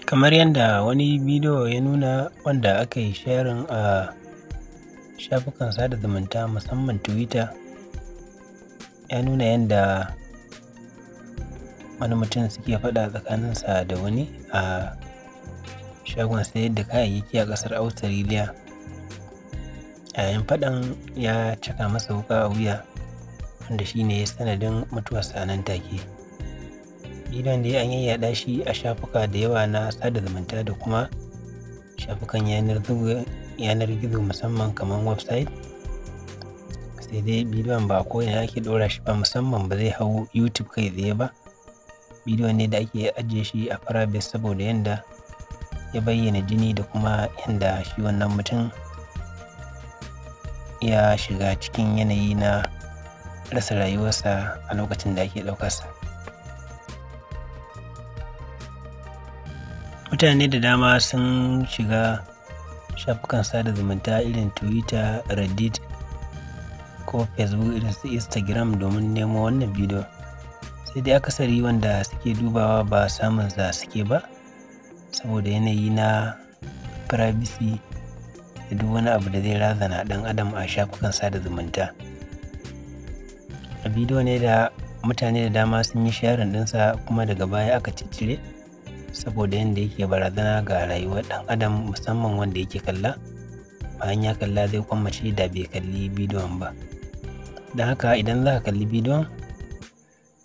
Kamar yadda wani bidiyo ya nuna wanda aka yi sharing a shafukan sada zumunta musamman Twitter, ya nuna yadda wani mutum suke faɗa tsakaninsa da wani a shagon sayar da kayayyaki a ƙasar Australia. Yayin faɗan ya caka masa wuƙa a wuya, wanda shi ne sanadin mutuwarsa nan take. Bidiyon dai an yayyaɗa shi a shafuka da yawa na sada zumunta da kuma shafukan yanar gizo musamman kamar website. Sai dai bidiyon ba ko ina ake ɗora shi ba, musamman ba zai hau YouTube kai tsaye ba. Bidiyo ne da ake ajiye shi a private saboda yanda ya bayyana jini da kuma yanda shi wannan mutum ya shiga cikin yanayi na rasa rayuwarsa a lokacin da ake ɗaukarsa. Mutane da dama sun shiga shafukan sada zumunta irin Twitter, Reddit ko Facebook irin su Instagram domin nemo wannan bidiyo. Sai dai akasari wanda suke dubawa ba samun sa suke ba saboda yanayi na privacy da duk wani abu da zai razana ɗan adam a shafukan sada zumunta. A bidiyo ne da mutane da dama sun yi sharing ɗinsa kuma daga baya aka ciccire saboda yanda yake barazana ga rayuwar ɗan adam musamman wanda yake kalla. Bayan ya kalla zai kwammace da bai kalli bidiyon ba. Don haka idan za ka kalli bidiyon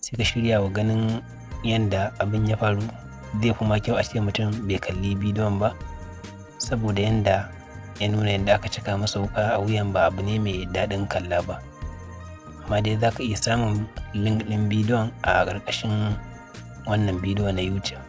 sai ka shirya wa ganin yanda abin ya faru. Zai fi ma kyau a ce mutum bai kalli bidiyon ba saboda yanda ya nuna yadda aka caka masa wuƙa a wuyan ba abu ne mai daɗin kalla ba. Amma dai za ka iya samun link ɗin bidiyon a ƙarƙashin wannan bidiyo na YouTube.